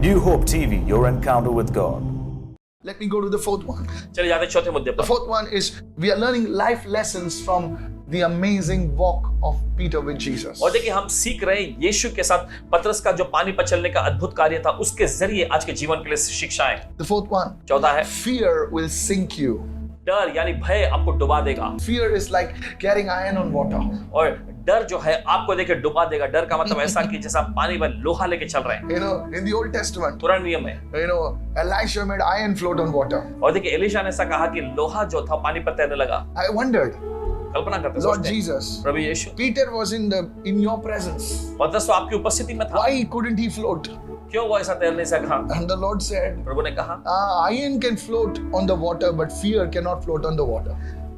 New Hope TV, your encounter with God. Let me go to the fourth one. चलिए जाते हैं चौथे मुद्दे The पर। fourth one is we are learning life lessons from the amazing walk of Peter with Jesus. और देखिए हम सीख रहे हैं यीशु के साथ पतरस का जो पानी पर चलने का अद्भुत कार्य था उसके जरिए आज के जीवन के लिए शिक्षाएं। The fourth one, चौथा है fear will sink you. डर यानी भय आपको डुबा देगा Fear is like carrying iron on water. और डर जो है आपको देखिए डुबा देगा। डर का मतलब ऐसा कि जैसा पानी पर लोहा लेके चल रहे हैं। You know, in the Old Testament, पुराने नियम में you know, Elisha made iron float on water. और देखिए एलिशा ने ऐसा कहा कि लोहा जो था पानी पर तैरने लगा। I wondered, कल्पना करते Lord सोचते हैं, Jesus, Prabhu Yeshu Peter was in your presence. पतरस तो आपकी उपस्थिति में था, Why couldn't he float? क्यों वो ऐसा तैर नहीं सका? And the Lord said, प्रभु ने कहा iron can float on the water, but fear cannot float on the water.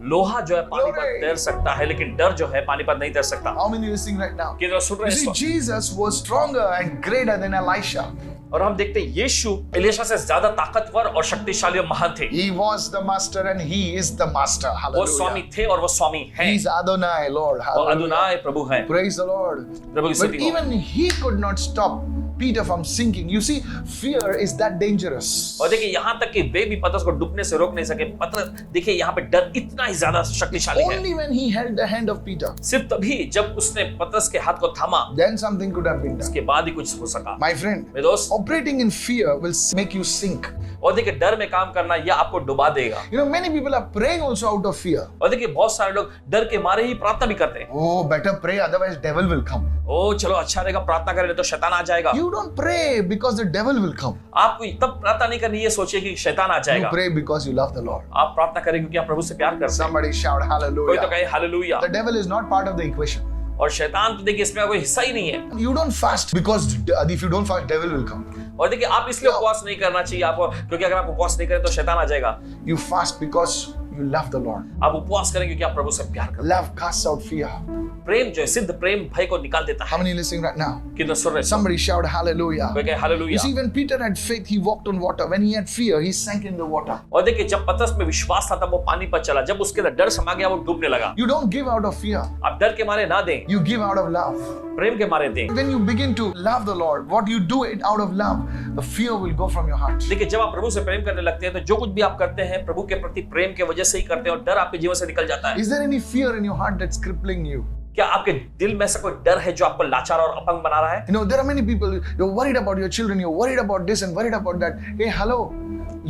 लोहा जो है पानी पर Glory. तैर सकता है लेकिन डर जो है पानी पर नहीं तैर सकता। How many listening right now? कितने सुन रहे You हैं इस see, वक्त? Jesus was stronger and greater than Elisha. और हम देखते हैं यीशु एलिशा से ज्यादा ताकतवर और शक्तिशाली और महान थे। He was the master and he is the master. वो स्वामी Hallelujah. थे और वो स्वामी हैं। He's Adonai, Lord. और Hallelujah. अदुनाय प्रभु हैं। Praise the Lord. प्रभु की But स्तुति हो। even he could not stop Peter from sinking. You see, fear is that dangerous. और देखिए यहाँ तक कि वे भी पतरस को डूबने से रोक नहीं सके। पतरस देखिए यहाँ पे डर इतना ही ज्यादा शक्तिशाली है। Only when he held the hand of Peter, सिर्फ तभी जब उसने पतरस के हाथ को थामा then something could have been done. उसके बाद ही कुछ हो सका। My friend, मेरे दोस्त, operating in fear will make you sink. और देखिए डर में काम करना यह आपको डुबा देगा। You know, many people are praying also out of fear. और देखिए बहुत सारे लोग डर के मारे ही प्रार्थना भी करते हैं। Oh, better pray, otherwise devil will come. ओ चलो अच्छा रहेगा प्रार्थना करें तो शैतान आ जाएगा। You don't pray because the devil will come. आपको तब प्रार्थना नहीं करनी ये सोचिए कि शैतान आ You जाएगा। pray because you love the Lord. आप प्रार्थना करें क्योंकि आप प्रभु से प्यार करते हैं। Somebody shout कोई तो hallelujah. कहे hallelujah. The devil is not part of the equation. और शैतान तो देखिए इसमें कोई हिस्सा ही नहीं है। You don't fast because if you don't fast, devil will come. और देखिए आप इसलिए उपवास नहीं करना चाहिए आपको, क्योंकि अगर आप उपवास नहीं करें तो शैतान आ जाएगा। You fast because you love the Lord. आप उपवास करें क्योंकि आप प्रभु से प्यार करते Love casts out fear. हैं। प्रेम जो है सिद्ध प्रेम भय को निकाल देता How है। many listening right now? कितना सुन रहे हैं? Somebody shout hallelujah. कोई कहे You hallelujah. see, when Peter had faith, he walked on water. When he had fear, he sank in the water. और देखिए जब पतरस में विश्वास था तब वो पानी पर चला, जब उसके अंदर डर समा गया वो डूबने लगा। You don't give out of fear. आप डर के मारे ना दें, You give out of love. प्रेम के मारे दें। When you begin to love the Lord, what you do it out of love, the fear will go from your heart. देखिए जब आप प्रभु से प्रेम करने लगते हैं तो जो कुछ भी आप करते हैं प्रभु के प्रति प्रेम के वजह से ही करते हैं और डर आपके जीवन से निकल जाता है। Is there any fear in your heart that's crippling you? क्या आपके दिल में से कोई डर है जो आपको लाचार और अपंग बना रहा है? You know, there are many people, you're worried about your children, you're worried about this and worried about that. Hey, hello,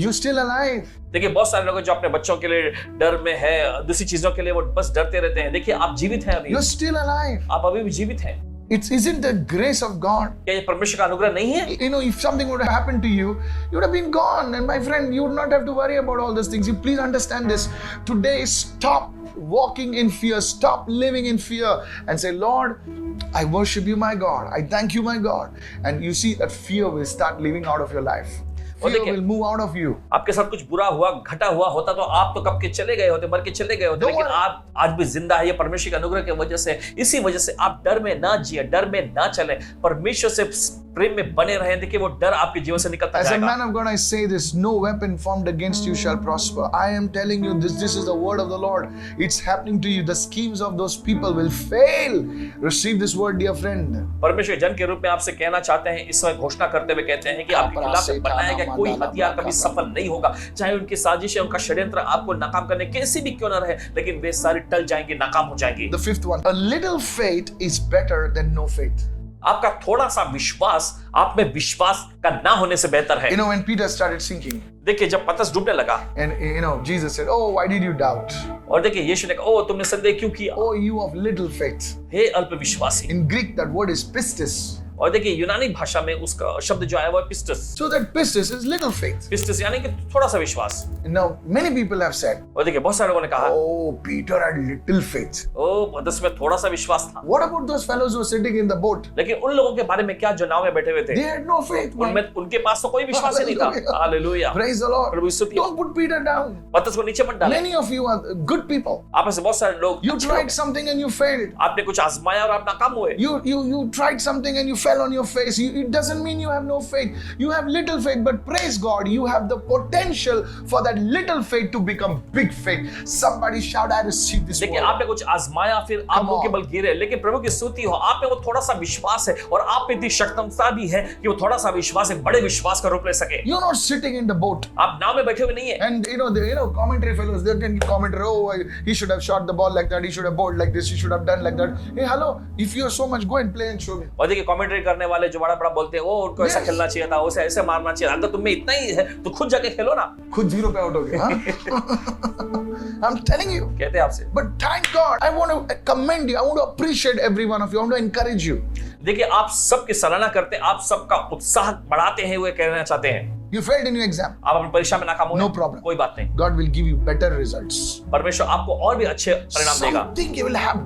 you're still alive. देखिए बहुत सारे लोग हैं जो अपने बच्चों के लिए डर में है, दूसरी चीजों के लिए वो बस डरते रहते हैं। देखिए आप जीवित हैं अभी, You're still alive. आप अभी भी जीवित हैं। Isn't the grace of God? क्या ये परमेश्वर का अनुग्रह नहीं है? You know, if something would have happened to you, you would have been gone. And my friend, you would not have to worry about all these things. You please understand this. Today, stop walking in fear. Stop living in fear and say, Lord, I worship you, my God. I thank you, my God. And you see that fear will start living out of your life. और Fear देखिए, will move out of you. आपके साथ कुछ बुरा हुआ, घटा हुआ होता तो आप तो कब के चले गए होते, मर के चले गए होते, Don't लेकिन worry. आप आज भी जिंदा है ये परमेश्वर के अनुग्रह की वजह से। इसी वजह से आप डर में ना जिए, डर में ना चले, परमेश्वर से प्रेम में बने रहें। देखिए वो डर आपके जीवन से निकलता As a जाएगा। man of God, I say this: no weapon formed against you shall prosper. I am telling you this. This is the word of the Lord. It's happening to you. The schemes of those people will fail. Receive this word, dear friend. परमेश्वर जन के रूप में आपसे कहना चाहते हैं, इस समय घोषणा करते हुए कहते हैं कि आपके खिलाफ बनाया गया कोई हथियार कभी सफल नहीं होगा। चाहे उनकी साजिश उनका षड्यंत्र आपको नाकाम करने कैसी भी क्यों ना रहे, लेकिन वे सारे टल जाएंगे, नाकाम हो जाएंगे। The fifth one: a little faith is better than no faith. आपका थोड़ा सा विश्वास आप में विश्वास का ना होने से बेहतर है। You know, when Peter started sinking, देखिए जब पतरस डूबने लगा and you know, Jesus said, "Oh, why did you doubt? और देखिए यीशु ने कहा, ओ तुमने संदेह क्यों किया, Oh, you of little faith." हे अल्प विश्वासी। In Greek, that word is pistis. और देखिए यूनानी भाषा में उसका शब्द जो आया वो है पिस्टस। So that pistis is little faith. पिस्टस यानी कि थोड़ा सा विश्वास। Now, many people have said, और देखिए बहुत सारे लोगों ने कहा, "Oh, Peter had little faith." ओ पतरस में थोड़ा सा विश्वास था। What about those fellows who were sitting in the boat? लेकिन उन लोगों के बारे में क्या जो नाव में बैठे हुए थे, They had no faith. man. उनमें उनके पास तो कोई विश्वास ही नहीं था। Hallelujah, Praise the Lord. प्रभु स्तुति हो। Don't put Peter down. पतरस को नीचे मत डालें। Many of you are good people. आप में से बहुत सारे लोग You tried something and you failed. आपने कुछ आजमाया और आप नाकाम हुए। You tried something and you fell on your face. It doesn't mean you have no faith. You have little faith, but praise God, you have the potential for that little faith to become big faith. Somebody shout, I receive this देखिए, word. आपने कुछ आजमाया, फिर आप मुंह के बल गिरे, लेकिन प्रभु की स्तुति हो, आप में वो थोड़ा सा विश्वास है और आप में इतनी क्षमता भी है कि वो थोड़ा सा विश्वास एक बड़े विश्वास का रूप ले सके। You're not sitting in the boat. आप नाव में बैठे हुए नहीं है। And commentary fellows, they can commentary, oh, he should have shot the ball like that, he should have bowled like this, he should have done like that. Hey, hello, if you're so much, go and play and show me. और देखिए, commentary करने वाले जो बड़ा बड़ा बोलते हैं, वो उनको ऐसा खेलना चाहिए था, उसे ऐसे मारना चाहिए। अगर तुम में इतना ही है तो खुद जाके खेलो ना। खुद 0 पे आउट हो गए, हाँ? I'm telling you. कहते हैं आपसे। But thank God, I want to commend you, I want to appreciate every one of you, I want to encourage you. देखिए, आप सबकी सराहना करते हैं, आप सबका उत्साह बढ़ाते हैं, वो कहना चाहते हैं। You failed in your exam. आप अपनी परीक्षा में नाकाम हुए, No problem. कोई बात नहीं। God will give you better results. परमेश्वर आपको और भी अच्छे परिणाम देगा। Something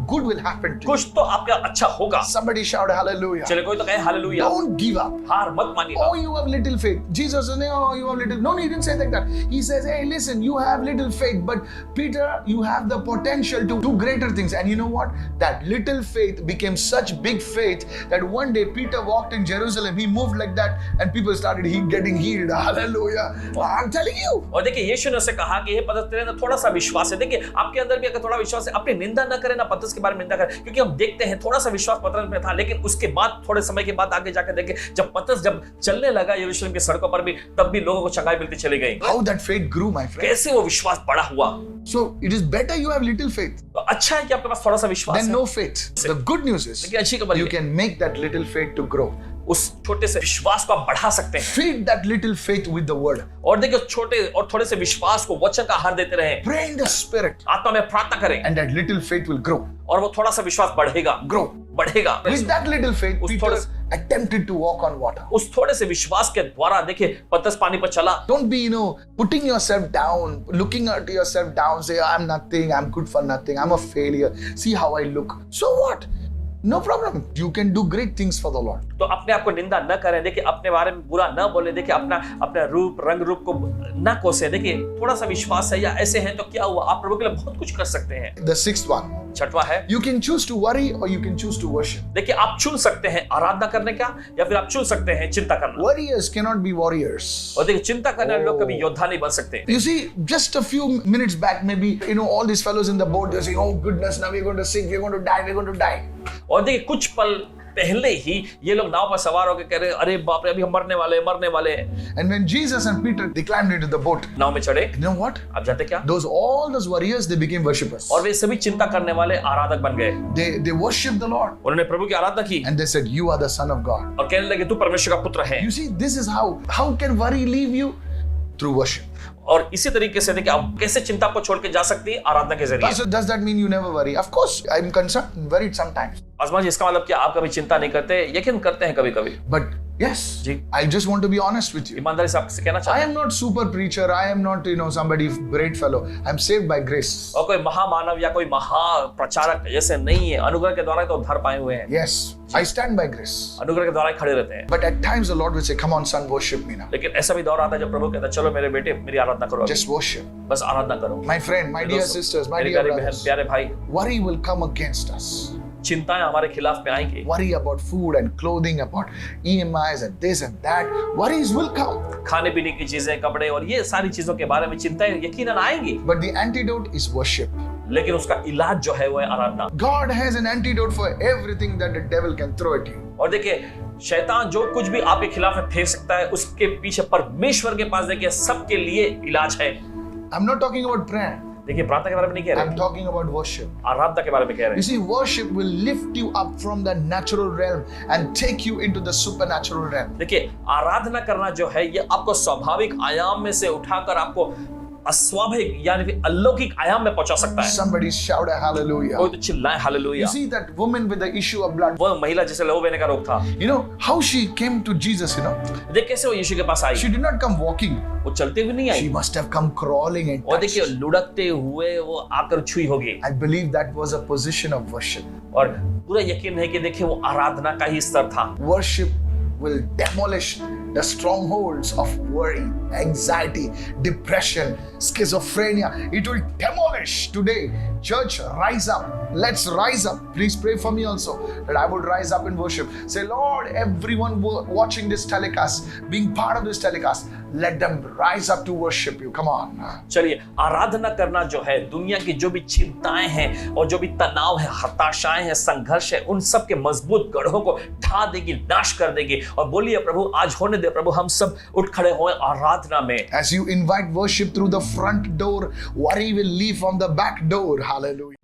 good will happen to you. कुछ तो आपका अच्छा होगा। Somebody shout hallelujah. चले कोई तो कहे हालेलुया। Don't give up. हार मत मानिएगा। Oh, you have little faith. Jesus says, oh, you have little. No, he didn't say like that. He says, hey, listen, you have little faith, but Peter, you have the potential to do greater things. And you know what? That little faith became such big faith that one day Peter walked in Jerusalem. He moved like that, and people started getting healed. Hallelujah. I'm telling you. और देखिए, यीशु ने उसे कहा कि हे पतरस, तेरे अंदर थोड़ा सा विश्वास है। देखिए, आपके अंदर भी अगर थोड़ा विश्वास है, अपनी निंदा न करें, ना पतरस के बारे में निंदा करें, क्योंकि हम देखते हैं थोड़ा सा विश्वास पतरस में था, लेकिन उसके बाद थोड़े समय के बाद आगे जाकर देखें, जब पतरस जब चलने लगा यरूशलेम की सड़कों पर भी, तब भी लोगों को चंगाई मिलती चली गई। How that faith grew, my friend. कैसे वो विश्वास बड़ा हुआ। So it is better you have little faith तो अच्छा है कि आपके पास थोड़ा सा विश्वास than है। no faith. The good news is लेकिन अच्छी खबर you ये, can make that little faith to grow. उस छोटे से विश्वास को आप बढ़ा सकते हैं। Feed that little faith with the word. और देखिए, छोटे और थोड़े से विश्वास को वचन का आहार देते रहें। Pray in the spirit, आत्मा में प्रार्थना करें and that little faith will grow. और वो थोड़ा सा विश्वास बढ़ेगा, Grow. बढ़ेगा। With that little faith, उस Peter थोड़े- attempted to walk on water. उस थोड़े से विश्वास के द्वारा देखिए, पतरस पानी पर चला। Don't be, putting yourself down, looking at yourself down, say, I'm nothing, I'm good for nothing, I'm a failure. See how I look. So what? No problem. You can do great things for the Lord. तो अपने आप को निंदा न करें। देखिए, अपने बारे में बुरा न बोले। देखिए, अपना रूप रंग रूप को न कोसे। देखिए, थोड़ा सा विश्वास है या ऐसे हैं तो क्या हुआ, आप प्रभु के लिए बहुत कुछ कर सकते हैं। The 6th one. छठवां है, You can choose to worry or you can choose to worship. देखिए, आप चुन सकते हैं आराधना करने का, या फिर आप चुन सकते हैं चिंता करना। Warriors cannot be warriors. और देखिए, चिंता करने वाले लोग कभी योद्धा नहीं बन सकते। You see, just a few minutes back, maybe, all these fellows in the boat, they're saying, oh goodness, now we're going to sink, we're going to die, we're going to die. और देखिए, कुछ पल पहले ही ये लोग नाव पर सवार होकर कह रहे हैं, अरे बाप रे, अभी हम मरने वाले हैं। And when Jesus and Peter, they climbed into the boat. नाव में चढ़े, You know what? आप जानते क्या? All those warriors, they became worshippers. और वे सभी चिंता करने वाले आराधक बन गए। They worshiped the Lord. उन्होंने प्रभु की आराधना की And they said, you are the son of God. और कहने लगे, तू परमेश्वर का पुत्र है। You see, this is how can worry leave you? Through worship. और इसी तरीके से देखिए, आप कैसे चिंता को छोड़ के जा सकती है, आराधना के जरिए। So does that mean you never worry? Of course, I'm concerned, worried sometimes. आजमा जी, इसका मतलब क्या आप कभी चिंता नहीं करते? यकीन करते हैं कभी कभी। But yes, ji. I just want to be honest with you. ईमानदारी से आपसे कहना I चाहते हैं, am not super preacher. I am not, somebody great fellow. I'm saved by grace. और कोई महामानव या कोई महा प्रचारक जैसे नहीं है, अनुग्रह के द्वारा तो उद्धार पाए हुए हैं। Yes, I stand by grace. अनुग्रह के द्वारा ही खड़े रहते हैं। But at times the Lord will say, come on son, worship me now. लेकिन ऐसा भी दौर आता है जब प्रभु कहता है, चलो मेरे बेटे, मेरी आराधना करो अभी। Just worship. बस आराधना करो। My friend, my dear दोस्तों, sisters, my मेरी dear प्यारी बहन, brothers, प्यारे भाई, worry will come against us. चिंताएं हमारे खिलाफ में आएंगी। Worry about food and clothing, about EMIs and this and that. Worries will come. खाने पीने की चीजें, कपड़े और ये सारी चीजों के बारे में चिंताएं यकीनन आएंगी, But the antidote is worship. लेकिन उसका इलाज जो है वो है आराधना। God has an antidote for everything that the devil can throw at you. और देखिए, शैतान जो कुछ भी आपके खिलाफ में फेंक सकता है, उसके पीछे परमेश्वर के पास देखिए सबके लिए इलाज है। I'm not talking about prayer. देखिए, प्रार्थना के बारे में नहीं कह I'm रहे, talking about worship. आराधना के बारे में कह रहे You हैं। see, worship will lift you up from the natural realm and take you into the supernatural realm. देखिए, आराधना करना जो है ये आपको स्वाभाविक आयाम में से उठाकर आपको अस्वाभाविक यानी कि अलौकिक आयाम में पहुंचा सकता है। Somebody shout a hallelujah. कोई तो चिल्लाए hallelujah. You see that woman with the issue of blood. वो महिला जिसे लहू बहने का रोग था, How she came to Jesus, देख कैसे वो यीशु के पास आई। She did not come walking. वो चलते हुए नहीं She I, must have come crawling and और देखिए touched. लुढ़कते हुए वो आकर छुई होगी। I believe that was a position of worship. और पूरा यकीन है कि देखिए वो आराधना का ही स्तर था। Worship will demolish the strongholds of worry, anxiety, depression, schizophrenia. It will demolish today. Church, rise up. Let's rise up. Please pray for me also that I would rise up in worship. Say, Lord, everyone watching this telecast, being part of this telecast, let them rise up to worship you. Come on. चलिए, आराधना करना जो है, दुनिया की जो भी चिंताएं हैं और जो भी तनाव है, हताशाएं हैं, संघर्ष है, उन सब के मजबूत गढ़ों को ढा देगी, नाश कर देगी। और बोलिए, प्रभु आज होने दे, प्रभु हम सब उठ खड़े हों आराधना में। As you invite worship through the front door, worry will leave from the back door. Hallelujah.